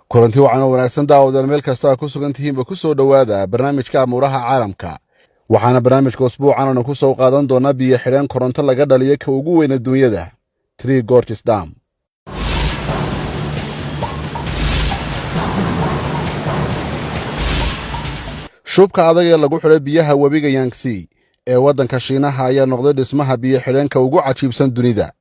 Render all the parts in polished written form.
koronto waxaan wanaagsan daawadaan meel kasta ku sugan tihiinba ku soo dhawaada barnaamijka amuuraha caalamka waxaana barnaamijka usbuucan ku soo qaadan doona biyo xidheen koronto laga dhaliyo ka ugu weyn adduunyada Three Gorges Dam. shubka adag ee lagu xidhay biyaha webiga Yangtze ee waddanka Shiinaha ayaa noqday dhismaha biyo xidheenka ugu cajiibsan dunida.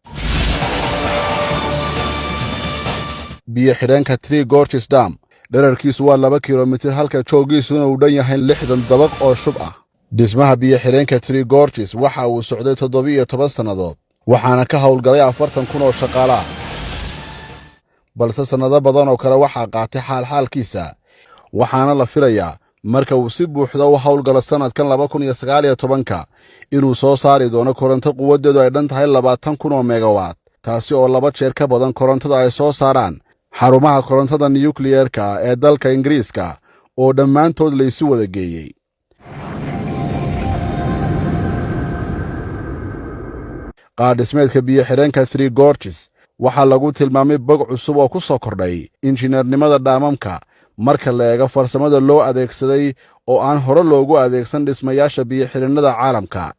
biyo xidheenka Three Gorges Dam dhererkiisu waa 2 kiiloomitir halka joogiisuna uu dhan yahay 60 dabaq oo shub ah. dhismaha biyo xidheenka Three Gorges waxa uu socday 17 sannadood waxaana ka howlgalay 40,000 oo shaqaale ah. balse sannado badan oo kale waxaa qaatay xaalkiisa waxaana la filayaa marka uu si buuxda u howlgalo sanadkan 2019 inuu soo saari doono koronto quwadeedu ay dhan tahay 20,000 oo megawatt taasi oo 2 jeer ka badan korontada ay soo saaraan xarumaha korontada nuclear-ka ee dalka Ingiriiska oo dhammaantood la isu wada geeyay. qaadhismeedka biyo xidheenka Three Gorges waxaa lagu tilmaamay bog cusub oo ku soo kordhay injineernimada dhaamamka marka la eego farsamada loo adeegsaday oo aan hore loogu adeegsan dhismayaasha biyo xidheenada caalamka.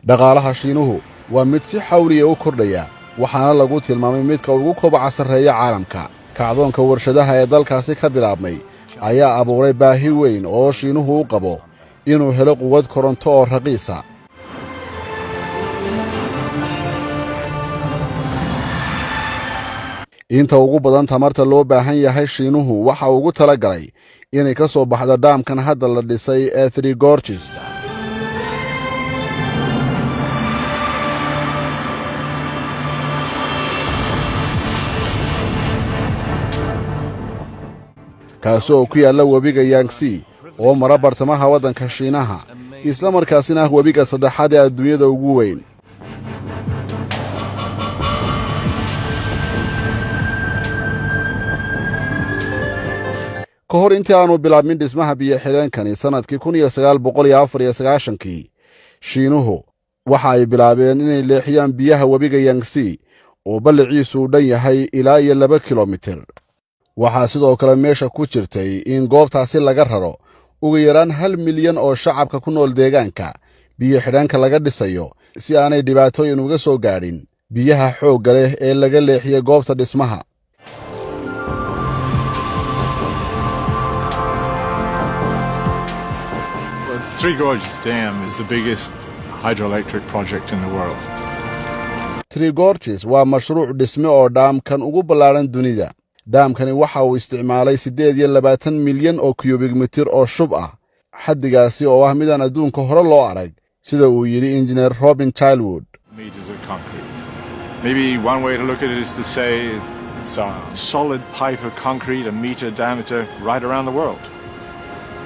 dhaqaalaha Shiinuhu waa mid si xawliya u kordhaya waxaana lagu tilmaamay midka ugu kobaca sarreeya caalamka. kacdoonka warshadaha ee dalkaasi ka bilaabmay ayaa abuuray baahi weyn oo Shiinuhu u qabo inuu helo quwad koronto oo raqiisa. inta ugu badan tamarta loo baahan yahay Shiinuhu waxa ugu talagalay inay ka soo baxdo dhaamkan hadda la dhisay ee Three Gorges. kaasoo ku yaalla webiga Yangtze oo mara bartamaha waddanka Shiinaha isla markaasina ah webiga saddexaad ee adduunyada ugu weyn. ka hor intii aanu bilaabmin dhismaha biyo xidheenkani sanadkii 1994 Shiinuhu waxa ay bilaabeen inay leexiyaan biyaha webiga Yangtze oo balliciisu u dhan yahay ilaa 2 kiiloomitir. waxaa sidoo kale meesha ku jirtay in goobtaasi laga raro ugu yaraan 1 milyan oo shacabka ku nool deegaanka biyo xidheenka laga dhisayo si aanay dhibaatooyin uga soo gaadhin biyaha xoogga leh ee laga leexiyay goobta dhismaha. Three Gorges Dam is the biggest hydroelectric project in the world. Three Gorges waa mashruuc dhisme oo dhaamkan ugu ballaaran dunida. dhaamkani waxa uu isticmaalay 28 milyan oo cubic mitir oo shub ah xaddigaasi oo ah midaan adduunka hore loo arag sida uu yiri engineer Robin Childwood. Meters of concrete. Maybe one way to look at it is to say it's a solid pipe of concrete, a meter diameter, right around the world.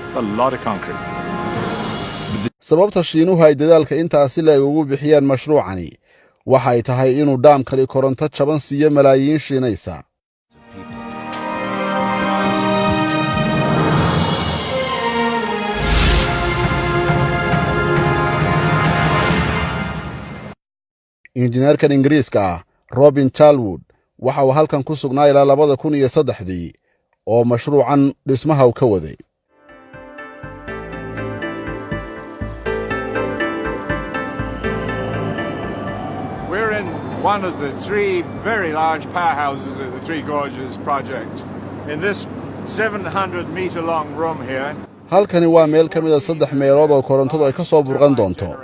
It's a lot of concrete. sababta Shiinuhu ay dadaalka intaasi la ugu bixiyaan mashruucani waxay tahay inuu dhaamkani koronto jaban siiyo malaayiin Shiinaysa. injineerkan Ingiriiska ah Robin Childwood waxa uu halkan ku sugnaa ilaa 2003 oo mashruucan dhismaha ka waday. We're in one of the 3 very large powerhouses of the Three Gorges project. In this 700-meter long room here. halkani waa meel ka mid ah 3 meelood oo korontadu ay ka soo burqan doonto.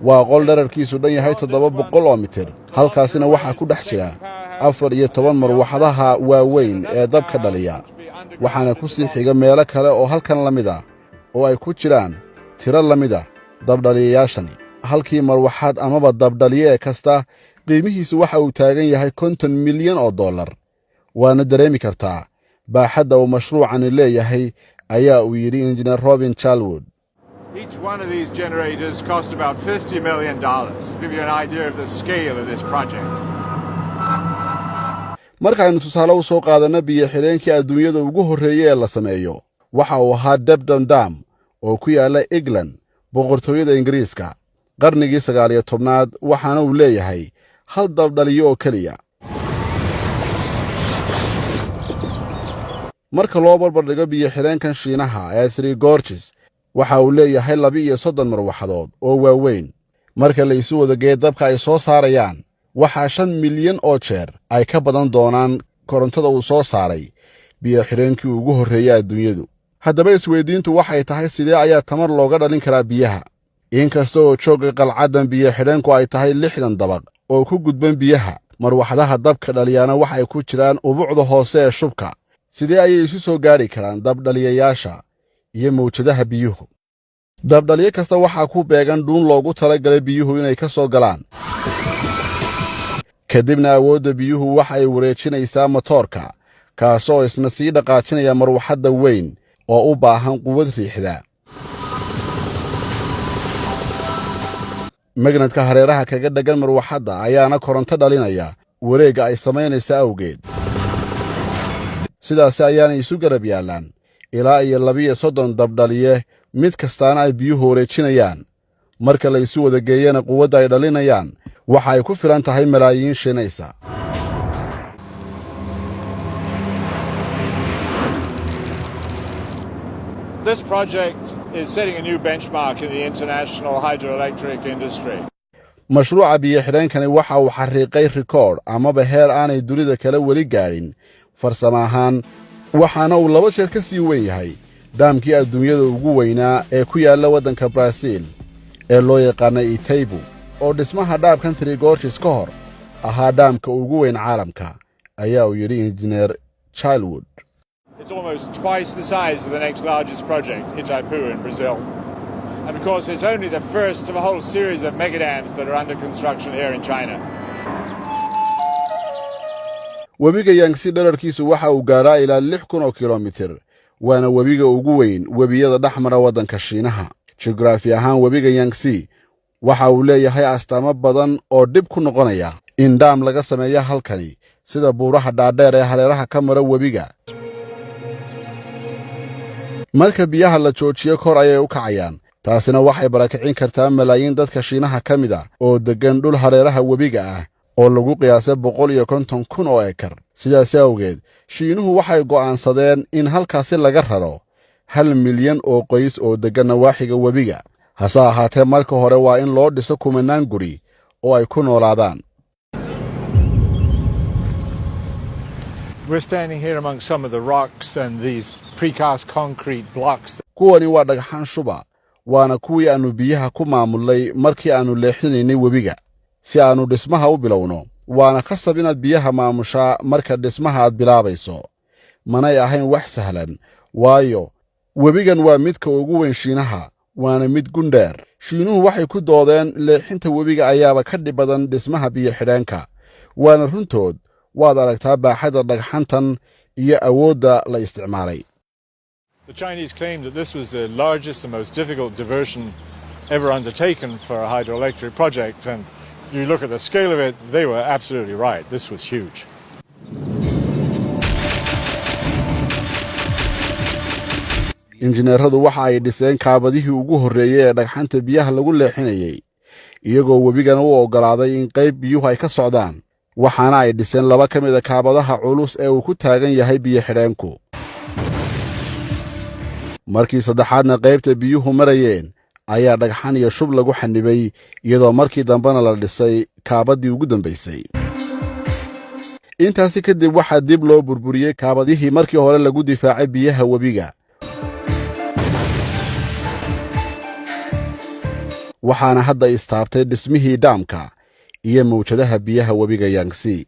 waa qol dhererkiisu dhan yahay 700 oo mitir halkaasina waxaa ku dhex jira 14 marwaxadaha waaweyn ee dabka dhaliya waxaana ku sii xiga meelo kale oo halkan la mid ah oo ay ku jiraan tiro la mid ah dabdhaliyayaashani. halkii marwaxad amaba dabdhaliye kasta qiimihiisu waxa uu taagan yahay 50 milyan oo dollar. waana dareemi kartaa baaxadda uu mashruucani leeyahay ayaa uu yiri engineer Robin Childwood. Each one of these generators cost about $50 million. To give you an idea of the scale of this project. markaaynu tusaale u soo qaadano biyo xidheenkii adduunyada ugu horreeyay ee la sameeyo waxa uu ahaa Debden Dam oo ku yaala England boqortooyada Ingiriiska qarnigii 19aad waxaana uu leeyahay hal dab dhaliyo oo keliya. marka loo barbardhigo biyo xidheenkan Shiinaha ee Three Gorges waxa uu leeyahay 32 marwaxadood oo waaweyn. marka la isu wada geeyo dabka ay soo saarayaan waxa 5 milyan oo jeer ay ka badan doonaan korontada uu soo saaray biyo xidheenkii ugu horreeyay adduunyadu. haddaba isweydiintu waxay tahay sidee ayaa tamar looga dhalin karaa biyaha. inkasta oo joogga qalcadan biyo xidheenku ay tahay 60 dabaq oo ku gudban biyaha, marwaxadaha dabka dhaliyana waxay ku jiraan ubucda hoose ee shubka. sidee ayay isu soo gaari karaan dabdhaliyayaasha iyo mawjadaha biyuhu? dabdhaliye kasta waxaa ku beegan dhuun loogu talagalay biyuhu inay ka soo galaan. kadibna awoodda biyuhu waxa ay wareejinaysaa matoorka, kaasoo isna sii dhaqaajinaya marwaxadda wayn oo u baahan quwad riixda. magnetka hareeraha kaga dhagan marwaxadda ayaana koronto dhalinaya wareegga ay samaynaysa awgeed. sidaas ayaana isu garab yaalaan ilaa iyo 32 dabdhaliye, mid kastaana ay biyuhu wareejinayaan. marka la isu wada geeyana quwadda ay dhalinayaan waxa ay ku filan tahay malaayiin shinaysa. This project is setting a new benchmark in the international hydroelectric industry. mashruuca biyo xidheenkani waxa uu xariiqay rikoodh amaba heer aanay dunida kale weli gaadhin farsamo ahaan, waxaana uu 2 jeer ka sii weyn yahay dhaamkii adduunyada ugu weynaa ee ku yaalla waddanka Brazil ee loo yaqaana Itaipu, oo dhismaha dhaabkan Three Gorges ka hor ahaa dhaamka ugu weyn caalamka, ayaa uu yidhi injineer Childwood. It's almost twice the size of the next largest project, Itaipu in Brazil. And because it's only the first of a whole series of megadams that are under construction here in China. webiga Yangtze dhererkiisu waxa uu gaaraa ilaa 6,000 kilomitir, waana webiga ugu weyn webiyada dhexmara waddanka Shiinaha. Geography ahaan webiga Yangtze waxa uu leeyahay astaamo badan oo dib ku noqonaya in dhaam laga sameeyo halkani, sida buuraha dhaadheer ee hareeraha ka mara webiga. marka biyaha la joojiyo kor ayay u kacayaan, taasina waxay barakicin kartaa malaayiin dadka Shiinaha ka mid ah oo degan dhul hareeraha webiga ah oo lagu qiyaasay 150,000 oo ekar. sidaas awgeed Shiinuhu waxay go'aansadeen in halkaasi laga raro 1 milyan oo qoys oo degan nawaaxiga webiga. hase ahaatee marka hore waa in loo dhiso kumanaan guri oo ay ku noolaadaan. We're standing here among some of the rocks and these precast concrete blocks. kuwani waa dhagxaan shuba, waana kuwii aanu biyaha ku maamulay markii aanu leexinaynay webiga si aanu dhismaha u bilowno. waana khasab inaad biyaha maamushaa marka dhismaha aad bilaabayso. manay ahayn wax sahlan, waayo webigan waa midka ugu weyn Shiinaha, waana mid gundheer. Shiinuhu waxay ku doodeen leexinta webiga ayaaba ka dhib badan dhismaha biyo xidheenka, waana runtood. waad aragtaa baaxadda dhagxantan iyo awoodda la isticmaalay. The Chinese claimed that this was the largest and most difficult diversion ever undertaken for a hydroelectric project, and you look at the scale of it, they were absolutely right. This was huge. injineeradu waxa ay dhiseen kaabadihii ugu horreeyay ee dhagxanta biyaha lagu leexinayay, iyagoo webigana u oggolaaday in qayb biyuhu ay ka socdaan. waxaana ay dhiseen 2 ka mid ah kaabadaha culus ee uu ku taagan yahay biyo xidheenku. markii saddexaadna qaybta biyuhu marayeen ayaa dhagxan iyo shub lagu xanibay, iyadoo markii dambena la dhisay kaabadii ugu dambaysay. intaasi kadib waxaa dib loo burburiyey kaabadihii markii hore lagu difaacay biyaha webiga. waxaana hadda istaabtay dhismihii dhaamka iyo mawjadaha biyaha webiga Yangtze.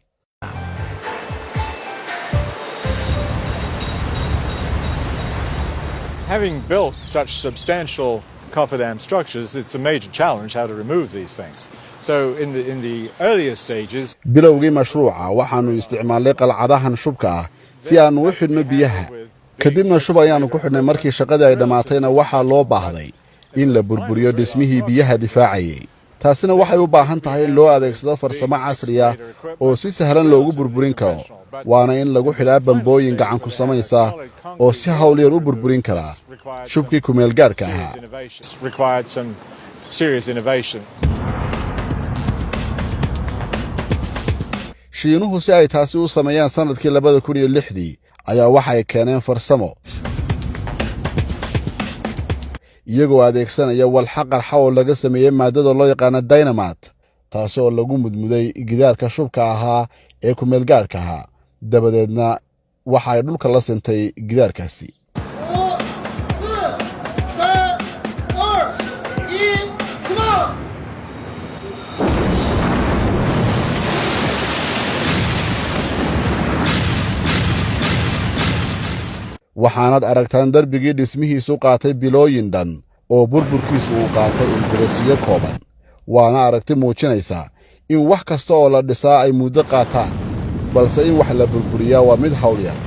Having built such substantial cofferdam structures, it's a major challenge how to remove these things. So in the earlier stages, bilowgii mashruuca waxaanu isticmaalay qalcadahan shubka ah si aanu u xidhno biyaha. kadibna shub ayaanu ku xidhnay. markii shaqadii ay dhamaatayna waxaa loo baahday in la burburiyo dhismihii biyaha difaacayay. taasina waxay u baahan tahay in loo adeegsado farsamo casri ah oo si sahlan loogu burburin karo, waana in lagu xidhaa bambooyin gacan ku samaysa oo si hawl yar u burburin kara shubkii kumeel gaadhka ahaa. shiinuhu si ay taasi u sameeyaan sanadkii 2006 ayaa waxay keeneen farsamo iyagoo adeegsanaya walxa qarxa oo laga sameeyay maadada loo yaqaan dynamite taasi oo lagu mudmuday gidaarka shubka ahaa ee ku meel gaarka ahaa dabadeedna waxa ay dhulka la sintay gidaarkaasi waxaanad aragtaan darbigii dhismihiisu qaatay bilooyin dhan oo burburkiisu uu qaatay ilbiriqsiyo kooban waana aragti muujinaysa in wax kasta oo la dhisaa ay muddo qaataan balse in wax la burburiyaa waa mid hawl yar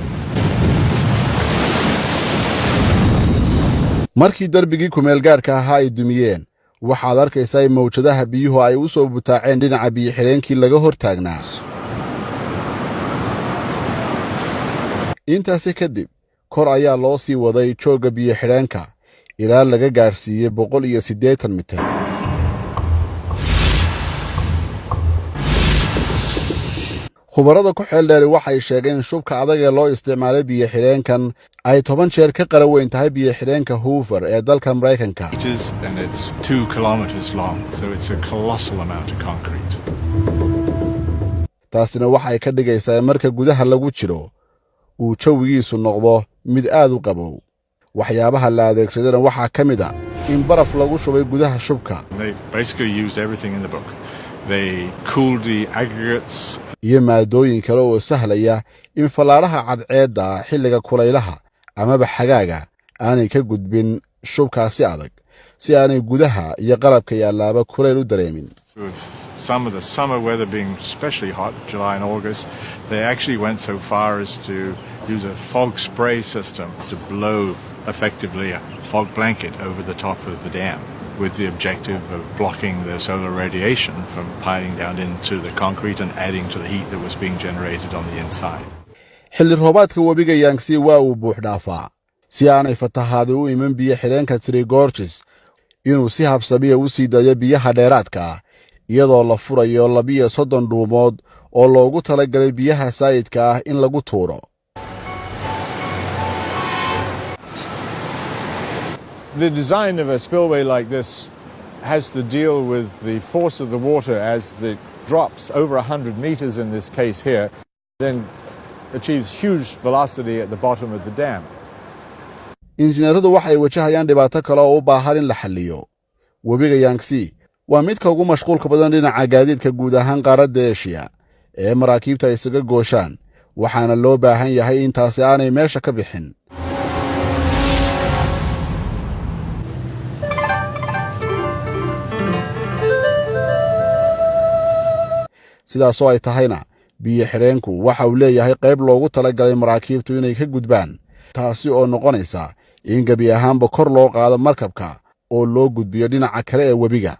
markii darbigii kumeelgaarka ahaa ay dumiyeen waxaad arkaysaa in mawjadaha biyuhu ay u soo butaaceen dhinaca biyo-xidheenkii laga hor taagnaa intaasi kadib kor ayaa loo sii waday joogga biyo-xidheenka ilaa laga gaarsiiyey 180 mitir khubarada ku xeel dheeri waxay sheegeen in shubka adag ee loo isticmaalay biyo-xidheenkan ay 10 jeer ka qara weyn tahay biyo-xidheenka Hoover ee dalka Mareykanka and it's 2 kilometers long, so it's a colossal amount of concrete. taasina waxay ka dhigaysaa marka gudaha lagu jiro uu jawigiisu noqdo mid aad u qabow waxyaabaha la adeegsadana waxaa ka mid ah in baraf lagu shubay gudaha shubka They basically used everything in the book. They cooled the aggregates. iyo maadooyin kale oo sahlaya in fallaaraha cadceedda xilliga kulaylaha amaba xagaaga aanay ka gudbin shubkaasi adag si aanay gudaha iyo qalabka yaalaaba kulayl u dareemin With some of the summer weather being especially hot, July and August, they actually went so far as to use a fog spray system to blow effectively a fog blanket over the top of the dam with the objective of blocking the solar radiation from piling down into the concrete and adding to the heat that was being generated on the inside. xilli roobaadka webiga Yangtze waa uu buux dhaafaa si aanay fatahaadu u iman biyo-xidheenka Three Gorges inuu si habsamiya u sii dayo biyaha dheeraadka ah iyadoo la furayo 32 dhuumood oo loogu talagalay biyaha saayidka ah in lagu tuuro The design of a spillway like this has to deal with the force of the water as it drops over 100 meters in this case here, then achieves huge velocity at the bottom of the dam. injineeradu waxay wajahayaan dhibaato kale oo u baahan in la xalliyo webiga Yangtze waa midka ugu mashquulka badan dhinaca gaadiidka guud ahaan qaaradda Aasiya ee maraakiibta isaga gooshaan waxaana loo baahan yahay intaasi aanay meesha ka bixin sidaasoo ay tahayna biyo-xidheenku waxa uu leeyahay qayb loogu talagalay maraakiibtu inay ka gudbaan taasi oo noqonaysa in gebi ahaanba kor loo qaado markabka oo loo gudbiyo dhinaca kale ee webiga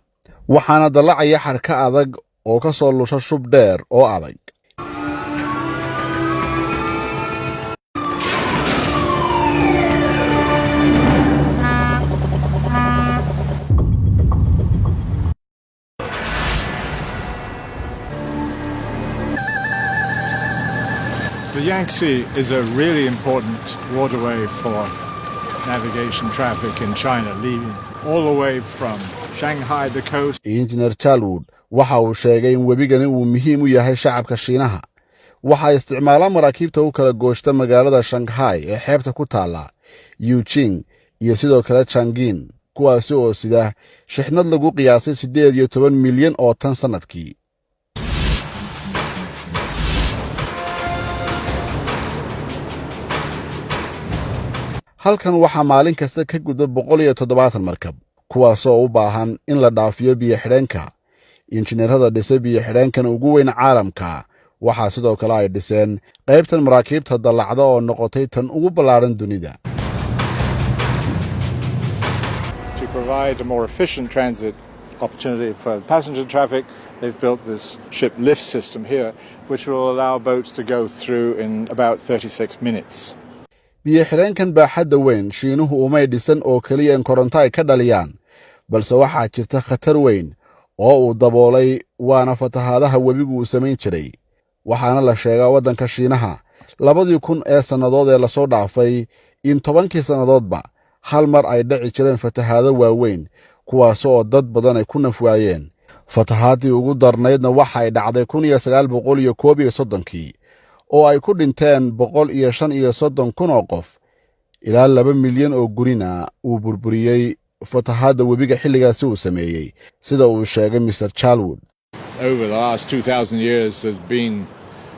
waxaana dallacaya xadhka adag oo ka soo lusha shub dheer oo adag The Yangtze is a really important waterway for navigation traffic in China, leading all the way from Shanghai, the coast. Engineer Charlwood waxa uu sheegay in webigani uu muhiim u yahay shacabka Shiinaha waxa isticmaalaan maraakiibta u kala gooshta magaalada Shanghai ee xeebta ku taala Yuqing iyo sidoo kale Changin kuwaasi oo sida shixnad lagu qiyaasay 18 milyan oo tan sanadkii halkan waxaa maalin kasta ka gudba 170 markab kuwaasoo u baahan in la dhaafiyo biyo-xidheenka injineerada dhisay biyo-xidheenkan ugu weyn caalamka waxaa sidoo kale ay dhiseen qaybtan maraakiibta dallacda oo noqotay tan ugu ballaaran dunida To provide a more efficient transit opportunity for passenger traffic, they've built this ship lift system here, which will allow boats to go through in about 36 minutes. biyo-xidheenkan baaxadda weyn Shiinuhu umay dhisan oo kaliya in koronto ay ka dhaliyaan balse waxaa jirta khatar weyn oo uu daboolay waana fatahaadaha webigu uu samayn jiray waxaana la sheegaa waddanka Shiinaha 2000 ee sannadood ee la soo dhaafay in 10kii sannadoodba hal mar ay dhici jireen fatahaado waaweyn kuwaas oo dad badan ay ku nafwaayeen. fatahaadii ugu darnaydna waxa ay dhacday 1931 oo ay ku dhinteen 135,000 oo qof. ilaa 2 milyan oo gurina uu burburiyey fatahaadda webiga xilligaasi uu sameeyey, sida uu sheegay Mr. Charlwood. Over the last 2,000 years, there's been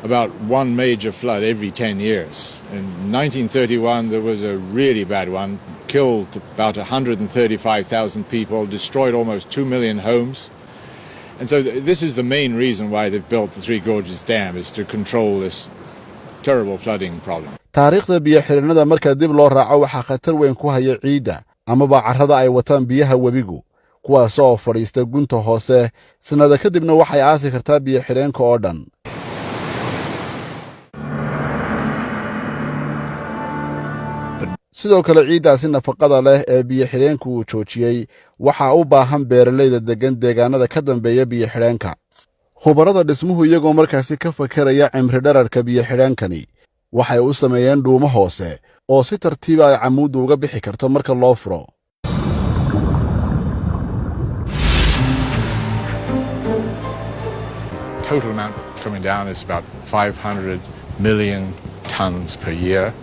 about one major flood every 10 years. In 1931, there was a really bad one, killed about 135,000 people, destroyed almost 2 million homes. And so this is the main reason why they've built the Three Gorges Dam, is to control this terrible flooding problem. taariikhda biyo-xireennada marka dib loo raaco waxaa khatar weyn ku haya ciidda amaba carrada ay wataan biyaha webigu, kuwaas oo fadhiista gunta hoose sanada kadibna waxay aasi kartaa biyo-xireenka oo dhan. sidoo kale ciiddaasi nafaqada leh ee biyo-xireenku uu joojiyey waxaa u baahan beeralayda deggan deegaanada ka dambeeya biyo-xireenka. khubarada dhismuhu iyagoo markaasi ka fakaraya cimri dherarka biyo-xireenkani waxay u sameeyeen dhuumo hoose oo si tartiiba ay camuuddu uga bixi karto marka loo furo. Total amount coming down is about 500 million tons per year.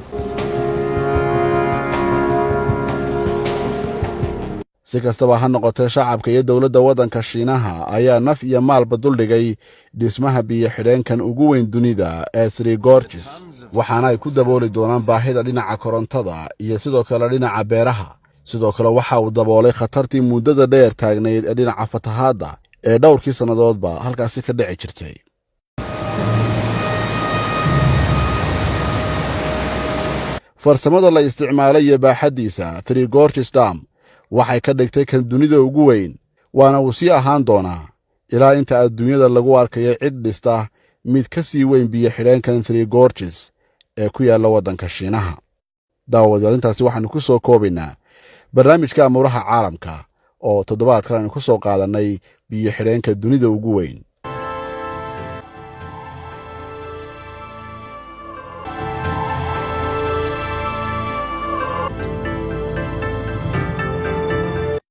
si kastaba ha noqotee shacabka iyo dowladda waddanka Shiinaha ayaa naf iyo maalba duldhigay dhismaha biyo-xidheenkan ugu weyn dunida ee Three Gorges, waxaana ay ku dabooli doonaan baahida dhinaca korontada iyo sidoo kale dhinaca beeraha. sidoo kale waxa uu daboolay khatartii muddada dheer taagnayd ee dhinaca fatahaadda ee dhowrkii sannadoodba halkaasi ka dhici jirtay. farsamada la isticmaalay iyo baaxaddiisa Three Gorges Dam waxay ka dhigtay kan dunida ugu weyn, waana uu sii ahaan doonaa ilaa inta adduunyada lagu arkayo cid dhista mid ka sii weyn biyo-xidheenkan Three Gorges ee ku yaalla waddanka Shiinaha. daawadayaal, intaasi waxaanu ku soo koobaynaa barnaamijka amuuraha caalamka oo toddobaadkan aynu ku soo qaadannay biyo-xidheenka dunida ugu weyn.